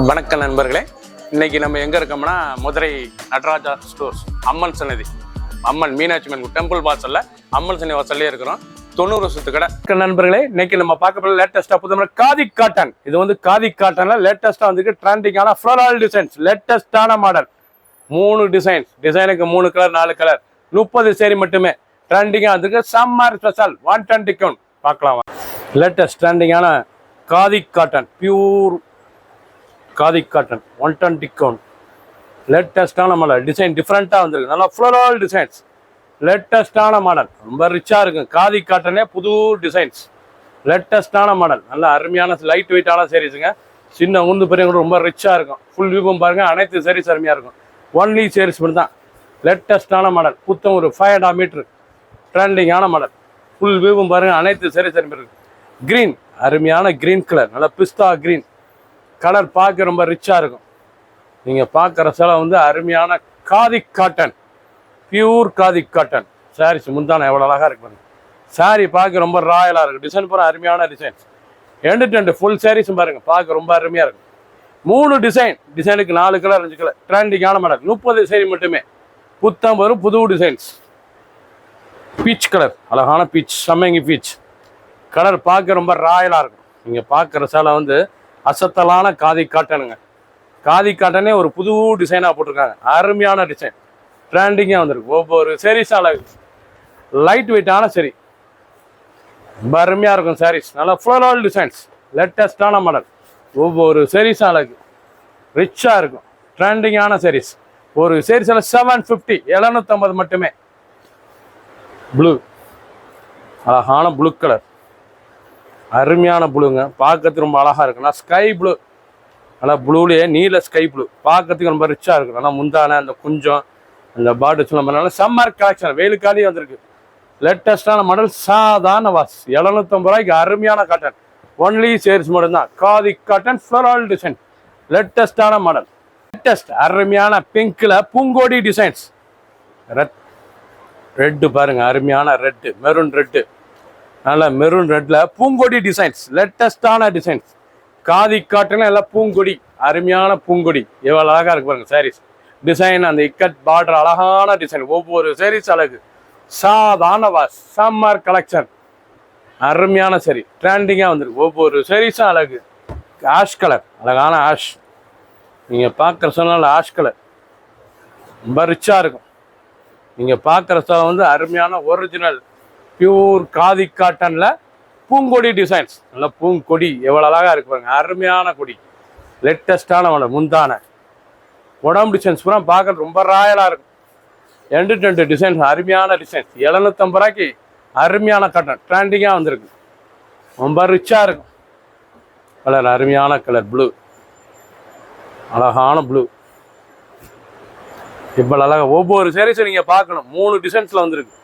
வணக்கம் நண்பர்களே, இன்னைக்கு நம்ம எங்க இருக்கோம்னா மதுரை நடராஜா ஸ்டோர்ஸ் அம்மன் சன்னதி, அம்மன் மீனாட்சி அம்மன் டெம்பிள் வாசல்ல அம்மன் சன்னதி வாசல்லே இருக்கிறோம். 90 வருஷத்து கடை. நண்பர்களே, இன்னைக்கு நம்ம பார்க்க போற லேட்டஸ்டா புதுமையான காதி காட்டன். இது வந்து காதி காட்டன்ல லேட்டஸ்டா வந்து ட்ரெண்டிங்கான ஃப்ளோரல் டிசைன்ஸ், லேட்டஸ்டான மாடல். 3 டிசைனுக்கு 3 கலர் 4 கலர் 30 சேரி மட்டுமே. ட்ரெண்டிங்கா வந்து சம்மர் ஸ்பெஷல் 110 டிஸ்கவுண்ட் பார்க்கலாம். லேட்டஸ்ட் ட்ரெண்டிங்கான khadi cotton, pure khadi cotton 110 discount. லேட்டஸ்டான மாடல், டிசைன் டிஃப்ரெண்ட்டாக வந்துருக்கு. நல்லா ஃப்ளோரல் டிசைன்ஸ், லேட்டஸ்டான மாடல், ரொம்ப ரிச்சாக இருக்கும். காதி காட்டனே புது டிசைன்ஸ், லேட்டஸ்டான மாடல், நல்ல அருமையான லைட் வெயிட்டான சேரீஸுங்க. சின்ன உந்து பெரிய கூட ரொம்ப ரிச்சாக இருக்கும். ஃபுல் வியூவும் பாருங்கள், அனைத்து சேரீஸ் அருமையாக இருக்கும். ஒன்லி சேரீஸ் மட்டும் தான். லேட்டஸ்டான மாடல், புத்தம் ஒரு 5.5 மீட்ரு ட்ரெண்டிங்கான மாடல். ஃபுல் வியூவும் பாருங்கள், அனைத்து சேரீஸ் அருமையாக இருக்கும். க்ரீன், அருமையான க்ரீன் கலர், நல்லா பிஸ்தா க்ரீன் கலர், பார்க்க ரொம்ப ரிச்சாக இருக்கும். நீங்கள் பார்க்குற சேலை வந்து அருமையான khadi cotton, pure khadi cotton saris. முந்தான எவ்வளோ அழகாக இருக்கு பாருங்க. சாரீ பார்க்க ரொம்ப ராயலாக இருக்கும். டிசைன் பூரா அருமையான டிசைன்ஸ். எண்டு ஃபுல் சாரீஸும் பாருங்கள், பார்க்க ரொம்ப அருமையாக இருக்கும். 3 டிசைனுக்கு 4 கலர் 5 கலர் ட்ரெண்டிங்கான மாடல். 30 சேரி மட்டுமே. புத்தம் வரும் புது டிசைன்ஸ். பீச் கலர், அழகான பீச், சம்மங்கி பீச் கலர், பார்க்க ரொம்ப ராயலாக இருக்கும். நீங்கள் பார்க்குற சேலை வந்து அசத்தலான காதி காட்டனுங்க. காதி காட்டனே ஒரு புது டிசைனாக போட்டிருக்காங்க. அருமையான டிசைன், ட்ரெண்டிங்காக வந்திருக்கு. ஒவ்வொரு சாரீஸ் அழகு, லைட் வெயிட்டான சரி, ரொம்ப அருமையாக இருக்கும் சாரீஸ். நல்லா ஃப்ளோரல் டிசைன்ஸ், லேட்டஸ்டான மாடல். ஒவ்வொரு சாரீஸ் அழகு, ரிச்சாக இருக்கும். ட்ரெண்டிங்கான சாரீஸ். ஒரு சாரீஸில் 750, 750 மட்டுமே. ப்ளூ, அழகான ப்ளூ கலர், அருமையான ப்ளூங்க. பார்க்கறதுக்கு ரொம்ப அழகாக இருக்கும். நான் ஸ்கை ப்ளூ, நல்லா ப்ளூலேயே நீல ஸ்கை ப்ளூ, பார்க்கறதுக்கு ரொம்ப ரிச்சாக இருக்கும். நல்லா முந்தான அந்த குஞ்சம் அந்த பாட்டில்ஸ் நம்ம சம்மர் கலெக்ஷன், வெயிலுக்காலே வந்திருக்கு. லேட்டஸ்டான மாடல், சாதாரண வாஸ் 750 ரூபாய்க்கு அருமையான காட்டன். ஒன்லி சேரீஸ் மட்டும்தான். காதி காட்டன் ஃப்ளோரல் டிசைன், லேட்டஸ்டான மாடல். லேட்டஸ்ட் அருமையான பிங்க்கில் பூங்கோடி டிசைன்ஸ். ரெட்டு பாருங்க, அருமையான ரெட்டு, மெரூன் ரெட்டு, நல்ல மெரூன் ரெட்ல பூங்கொடி டிசைன்ஸ், லேட்டஸ்டான டிசைன்ஸ். காதி காட்டன் எல்லாம் பூங்கொடி, அருமையான பூங்கொடி, எவ்வளோ அழகாக இருக்கு பாருங்க சாரீஸ். டிசைன் அந்த இக்கட் பார்டர், அழகான டிசைன். ஒவ்வொரு சாரீஸ் அழகு. சாதாரண வாஸ், சம்மர் கலெக்ஷன், அருமையான சரி, ட்ரெண்டிங்காக வந்துருக்கு. ஒவ்வொரு சாரீஸும் அழகு. ஆஷ் கலர், அழகான ஆஷ். நீங்கள் பார்க்குற சொன்னால் ஆஷ் கலர் ரொம்ப ரிச்சாக இருக்கும். நீங்கள் பார்க்குற சொல்ல வந்து அருமையான ஒரிஜினல் பியூர் காதி காட்டன்ல பூங்கொடி டிசைன்ஸ். நல்லா பூங்கொடி எவ்வளோ அழகாக இருக்கு பாருங்க, அருமையான கொடி, லேட்டஸ்டான மாடல். முந்தான உடம்பு டிசைன்ஸ் பூரா பார்க்க ரொம்ப ராயலாக இருக்கும். எண்டு டிசைன்ஸ், அருமையான டிசைன்ஸ். 750 ரூபாய்க்கு அருமையான காட்டன், ட்ரெண்டிங்காக வந்திருக்கு. ரொம்ப ரிச்சாக இருக்கும். கலர் அருமையான கலர், ப்ளூ, அழகான ப்ளூ, இவ்வளோ அழகாக. ஒவ்வொரு சாரீஸும் நீங்கள் பார்க்கணும். 3 டிசைன்ஸில் வந்திருக்கு.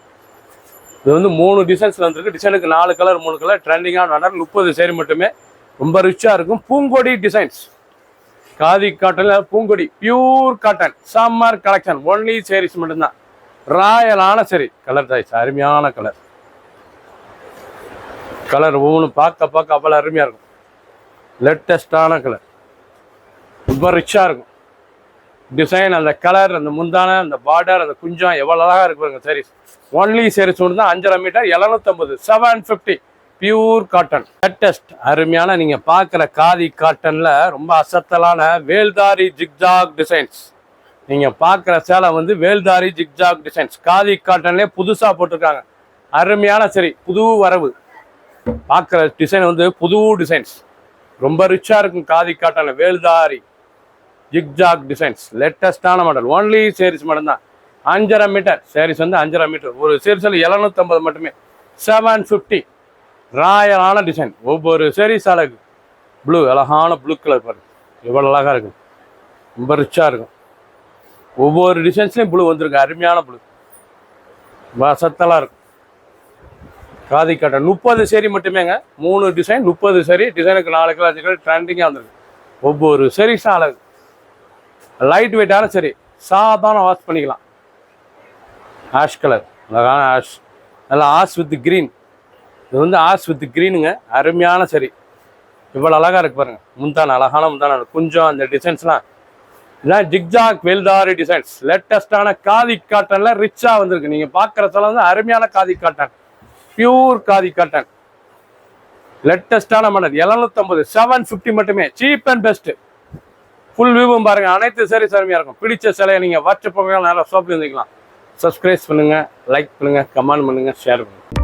இது வந்து 3 டிசைன்ஸில் வந்துருக்கு. டிசைனுக்கு 4 கலர் 3 கலர் ட்ரெண்டிங்கான மாடல். 30 சேரி மட்டுமே. ரொம்ப ரிச்சாக இருக்கும். பூங்கொடி டிசைன்ஸ், காதி காட்டனில் பூங்கொடி, pure cotton, summer collection. Only saris மட்டும்தான். ராயலான சரி, கலர் சாய்ஸ், அருமையான கலர். கலர் ஒவ்வொன்றும் பார்க்க அவ்வளோ அருமையாக இருக்கும். லேட்டஸ்டான கலர், ரொம்ப ரிச்சாக இருக்கும். டிசைன், அந்த கலர், அந்த முந்தான, அந்த பார்டர், அந்த குஞ்சம் எவ்வளோ அழகாக இருக்கு பாருங்க சாரீஸ். ஒன்லி சேரீஸ் ஒன்று தான். 5.5 மீட்டர், 750, 750 பியூர் காட்டன். லேட்டஸ்ட் அருமையான நீங்கள் பார்க்குற காதி காட்டனில் ரொம்ப அசத்தலான வேல்தாரி ஜிக்ஜாக் டிசைன்ஸ். நீங்கள் பார்க்குற சேலை வந்து வேல்தாரி ஜிக்ஜாக் டிசைன்ஸ். காதி காட்டன்லேயே புதுசாக போட்டிருக்காங்க. அருமையான சரி, புது வரவு. பார்க்குற டிசைன் வந்து புது டிசைன்ஸ், ரொம்ப ரிச்சாக இருக்கும். காதி காட்டனில் வேல்தாரி ஜிக்ஜாக் டிசைன்ஸ், லேட்டஸ்டான மாடல். ஒன்லி சேரீஸ் மட்டும்தான். 5.5 மீட்டர் சாரீஸ் வந்து 5.5 மீட்டர். ஒரு சேரீஸில் 750 மட்டுமே. 750 ராயலான டிசைன். ஒவ்வொரு சேரீஸ் அழகு. ப்ளூ, அழகான ப்ளூ கலர் பாருங்க, எவ்வளோ அழகாக இருக்கும். ரொம்ப ரிச்சாக இருக்கும். ஒவ்வொரு டிசைன்ஸ்லையும் ப்ளூ வந்திருக்கு. அருமையான ப்ளூ, வசத்தலாக இருக்கும். காதி காட்டன் 30 சேரி மட்டுமேங்க. 3 டிசைன், 30 சேரி. டிசைனுக்கு 4 கலர் 5 கலர் ட்ரெண்டிங்காக வந்திருக்கு. ஒவ்வொரு சேரீஸும் அழகு, லைட் வெயிட்டான சரி, சாதாரண வாஷ் பண்ணிக்கலாம். ஆஷ் கலர், அழகான ஆஷ், நல்லா ஆஷ் வித் க்ரீன். இது வந்து ஆஷ் வித் க்ரீனுங்க. அருமையான சரி, இவ்வளோ அழகாக இருக்கு பாருங்க. முந்தான அழகான முந்தான கொஞ்சம் அந்த டிசைன்ஸ்லாம் இதான் ஜிக்ஜாக் வெல்தாரி டிசைன்ஸ். லேட்டஸ்டான காதி காட்டன்ல ரிச்சாக வந்திருக்கு. நீங்கள் பார்க்குறதுல வந்து அருமையான khadi cotton, pure khadi cotton, லேட்டஸ்டான மாடல். 750 750 மட்டுமே, சீப் அண்ட் பெஸ்ட். ஃபுல் வியூவும் பாருங்க. அனைத்து சரி அருமையாக இருக்கும். பிடிச்ச சிலையை நீங்கள் வாட்ஸ்அப் நேரம் ஷாப்பில் இருந்துக்கலாம். சப்ஸ்கிரைப் பண்ணுங்க, லைக் பண்ணுங்க, கமெண்ட் பண்ணுங்க, ஷேர் பண்ணுங்க.